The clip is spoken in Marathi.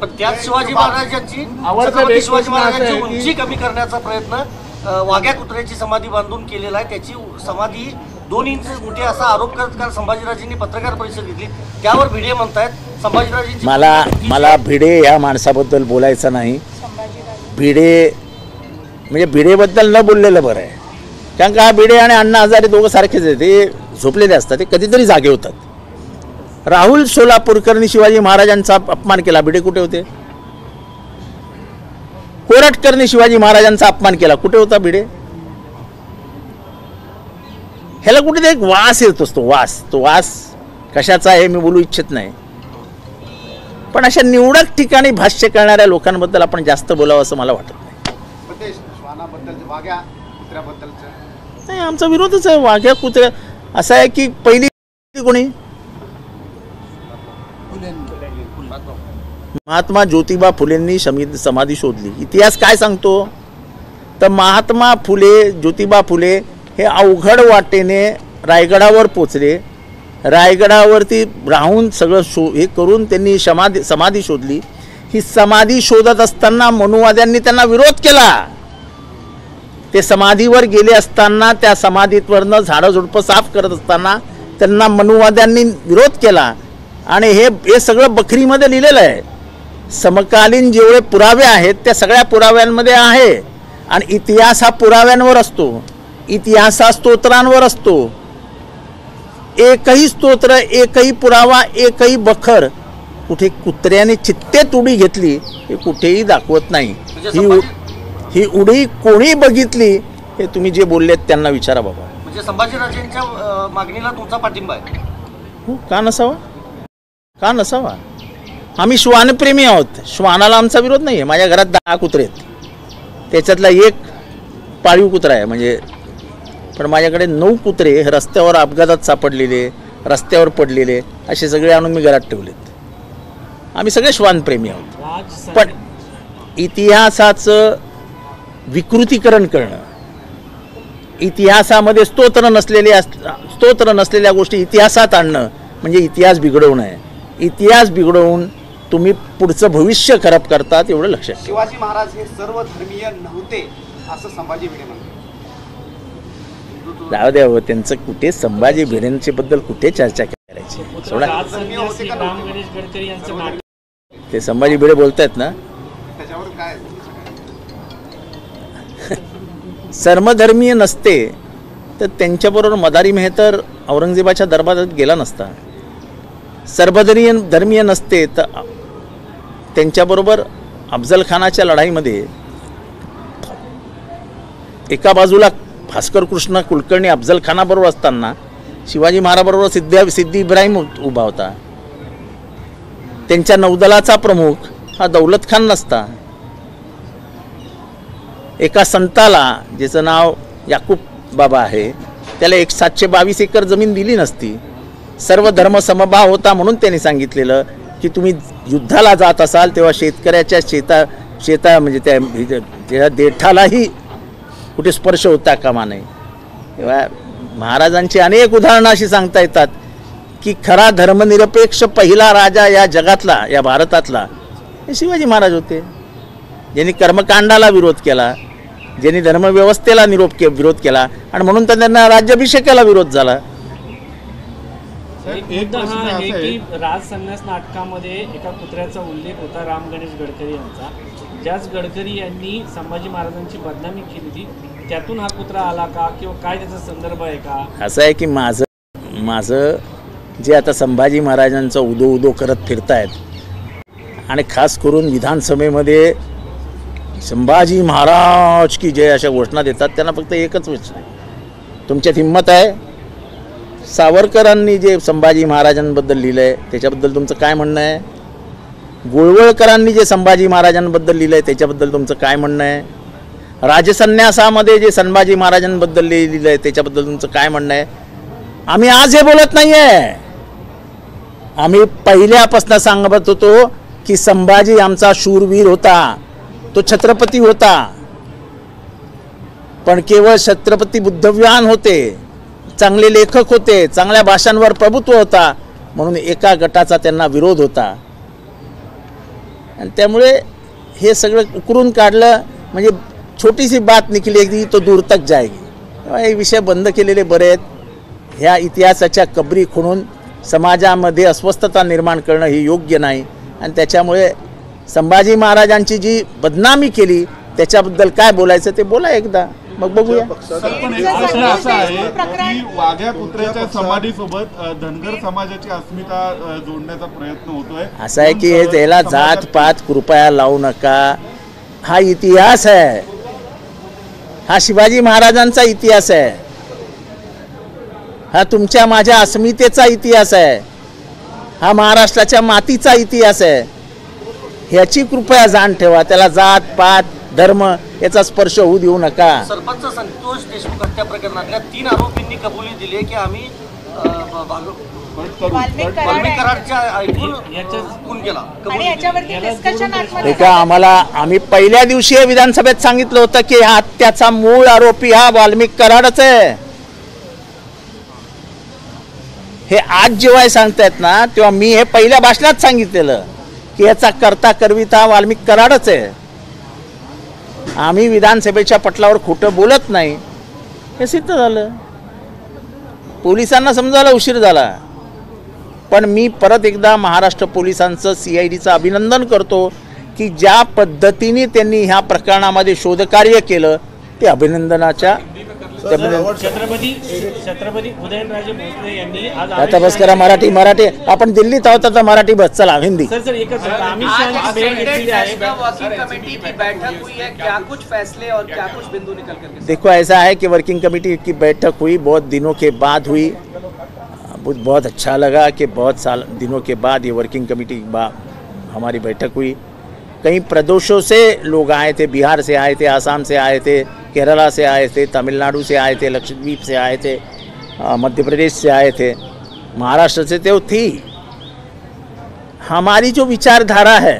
पण त्याच शिवाजी महाराजांची शिवाजी महाराजांची उंची कमी करण्याचा प्रयत्न वाघ्या कुत्र्याची समाधी बांधून केलेला आहे. त्याची समाधी 2 इंच मोठी असा आरोप करत काल संभाजीराजेंनी पत्रकार परिषद घेतली. त्यावर भिडे म्हणतायत संभाजीराजेंची. मला भिडे या माणसाबद्दल बोलायचं नाही. भिडे म्हणजे भिडेबद्दल न बोललेलं बरं आहे. कारण का भिडे आणि अण्णा हजारे दोघं सारखेच आहेत. ते झोपलेले असतात, ते कधीतरी जागे होतात. राहुल सोलापूरकरनी शिवाजी महाराजांचा अपमान केला, भिडे कुठे होते? कोरटकरनी शिवाजी महाराजांचा अपमान केला, कुठे होता भिडे? ह्याला कुठे एक वास येत असतो, वास. तो वास कशाचा आहे मी बोलू इच्छित नाही, पण अशा निवडक ठिकाणी भाष्य करणाऱ्या लोकांबद्दल आपण जास्त बोलावं असं मला वाटत नाही. आमचा विरोधच आहे वाघ्या कुत्र्या. असं आहे की पहिली कोणी महात्मा ज्योतिबा फुलेंनी समाधी शोधली. इतिहास काय सांगतो तर महात्मा फुले ज्योतिबा फुले हे अवघड वाटेने रायगडावर पोचले. रायगडावरती राहून सगळं हे करून त्यांनी समाधी शोधली. ही समाधी शोधत असताना मनुवाद्यांनी त्यांना विरोध केला. ते समाधीवर गेले असताना त्या समाधीवरनं झाडं झुडपं साफ करत असताना त्यांना मनुवाद्यांनी विरोध केला. आणि हे सगळं बखरीमध्ये लिहिलेलं आहे. समकालीन जेवढे पुरावे आहेत त्या सगळ्या पुराव्यांमध्ये आहे. आणि इतिहास हा पुराव्यांवर असतो, इतिहास हा स्तोत्रांवर असतो. एकही स्तोत्र, एकही पुरावा, एकही बखर कुठे कुत्र्याने चित्तेत उडी घेतली हे कुठेही दाखवत नाही. ही उडी कोणी बघितली हे तुम्ही जे बोललेत त्यांना विचारा बाबा. म्हणजे संभाजीराजेंच्या मागणीला तुमचा पाठिंबा आहे? हो, का नसावा, का नसावा? आम्ही श्वानप्रेमी आहोत. श्वानाला आमचा विरोध नाही आहे. माझ्या घरात 10 कुत्रे आहेत, त्याच्यातला एक पाळीव कुत्रा आहे म्हणजे. पण माझ्याकडे 9 कुत्रे रस्त्यावर अपघातात सापडलेले, रस्त्यावर पडलेले असे सगळे आणून मी घरात ठेवलेत. आम्ही सगळे श्वानप्रेमी आहोत. पण इतिहासाचं विकृतीकरण करणं, इतिहासामध्ये स्तोत्र नसलेल्या गोष्टी इतिहासात आणणं म्हणजे इतिहास बिघडवणं आहे. इतिहास बिघडवून तुम्ही पुढचं भविष्य खराब करतात एवढं लक्षात. शिवाजी महाराज हे सर्व धर्मीय नव्हते असं संभाजी भिडे म्हणतात. जाऊ द्या हो, त्यांचं कुठे संभाजी भिडेंच्या बद्दल कुठे चर्चा करायची. सोडा, ते संभाजी भिडे बोलतायत ना, त्याच्यावर काय सर्वधर्मीय नसते तर त्यांच्याबरोबर मदारी मेहतर औरंगजेबाच्या दरबारात गेला नसता. सर्वधर्मीय नसते तर त्यांच्याबरोबर अफजल खानाच्या लढाईमध्ये एका बाजूला भास्कर कृष्ण कुलकर्णी अफजल खानाबरोबर असताना शिवाजी महाराजांबरोबर सिद्दी इब्राहिम उभा होता. त्यांच्या नौदलाचा प्रमुख हा दौलत खान नसता. एका संताला ज्याचं नाव याकूब बाबा आहे त्याला 722 एकर जमीन दिली नसती. सर्व धर्म समभाव होता म्हणून त्यांनी सांगितलेलं की तुम्ही युद्धाला जात असाल तेव्हा शेतकऱ्याच्या शेता म्हणजे त्या देठालाही कुठे स्पर्श होता कामा नये. तेव्हा महाराजांची अनेक उदाहरणं अशी सांगता येतात की खरा धर्मनिरपेक्ष पहिला राजा या जगातला, या भारतातला हे शिवाजी महाराज होते. ज्यांनी कर्मकांडाला विरोध केला, ज्यांनी धर्मव्यवस्थेला विरोध केला आणि म्हणून त्यांना राज्याभिषेकाला विरोध झाला. एक हा आहे की राज संन्यास नाटकामध्ये एका कुत्र्याचा उल्लेख होता, राम गणेश गडकरी यांचा. ज्याच गडकरी यांनी संभाजी महाराजांची बदनामी केली होती, त्यातून हा कुत्रा आला का किंवा काय त्याचा संदर्भ आहे का? असं आहे की माझं जे आता संभाजी महाराजांचा उदो करत फिरतायत आणि खास करून विधानसभेमध्ये संभाजी महाराज की जय अशा घोषणा देतात, त्यांना फक्त एकच विचार, तुमच्यात हिंमत आहे? सावरकरांनी जे संभाजी महाराजांबद्दल लिहिलं आहे त्याच्याबद्दल तुमचं काय म्हणणं आहे? गोळवळकरांनी जे संभाजी महाराजांबद्दल लिहिलं आहे त्याच्याबद्दल तुमचं काय म्हणणं आहे? राजसन्यासामध्ये जे संभाजी महाराजांबद्दल लिहिलं आहे त्याच्याबद्दल तुमचं काय म्हणणं आहे? आम्ही आज हे बोलत नाही आहे. आम्ही पहिल्यापासून सांगत होतो की संभाजी आमचा शूरवीर होता, तो छत्रपती होता, पण केवळ छत्रपती बुद्धव्यान होते, चांगले लेखक होते, चांगल्या भाषांवर प्रभुत्व होता म्हणून एका गटाचा त्यांना विरोध होता. आणि त्यामुळे हे सगळं उकरून काढलं म्हणजे छोटीशी बात निकली की तो दूर तक जाएगी. हे विषय बंद केलेले बरे आहेत. ह्या इतिहासाच्या कबरी खुणून समाजामध्ये अस्वस्थता निर्माण करणं हे योग्य नाही. आणि त्याच्यामुळे संभाजी महाराजांची जी बदनामी केली त्याच्याबद्दल काय बोलायचं ते बोला एकदा, मग बघूया. पण एक प्रश्न असा आहे की वाघ्या कुत्र्याच्या समाधीसोबत धनगर समाजाची अस्मिता जोडण्याचा प्रयत्न होतोय. असं आहे की हे त्याला जात पात कृपया लावू नका. हा इतिहास आहे, हा शिवाजी महाराजांचा इतिहास आहे, हा तुमच्या माझ्या अस्मितेचा इतिहास आहे, हा महाराष्ट्राच्या मातीचा इतिहास आहे. ह्याची कृपया जाण ठेवा. त्याला जात पात धर्म याचा स्पर्श होऊ देऊ नका. सरपंच संतोष देशमुख हत्या प्रकरणातल्या 3 आरोपींनी कबुली दिली की आम्ही वाल्मिक कराडच्या ऐकून खून केला. हे का आम्ही पहिल्या दिवशी विधानसभेत सांगितलं होतं की हा हत्याचा मूळ आरोपी हा वाल्मिक कराडच आहे. हे आज जेव्हा सांगतायत ना तेव्हा मी हे पहिल्या भाषणात सांगितलेलं की याचा करता करविता वाल्मिक कराडच आहे. आम्ही विधानसभेच्या पटलावर खोटं बोलत नाही हे सिद्ध झालं. पोलिसांना समजायला उशीर झाला, पण मी परत एकदा महाराष्ट्र पोलिसांचं CIDचं अभिनंदन करतो की ज्या पद्धतीने त्यांनी ह्या प्रकरणामध्ये शोधकार्य केलं ते अभिनंदनाच्या. छत्रपती उदयनराजे भोसले यांनी आज आता बस करा मराठी आपण दिल्लीत आहोत आता मराठी बस चला हिंदी. सर एकच अमित शहा भेट घेतलेली आहे. कमेटी की बैठक हुई है, क्या कुछ फैसले और क्या कुछ बिंदु निकल करके? देखो ऐसा है कि वर्किंग कमेटी की बैठक हुई, बहुत दिनों के बाद हुई. बहुत अच्छा लगा कि बहुत दिनों के बाद ये वर्किंग कमेटी हमारी बैठक हुई. कई प्रदेशों से लोग आए थे, बिहार से आए थे, आसाम से आए थे, केरला से आए थे, तमिलनाडु से आए थे, लक्षद्वीप से आए थे, मध्य प्रदेश से आए थे, महाराष्ट्र से तो थी. हमारी जो विचारधारा है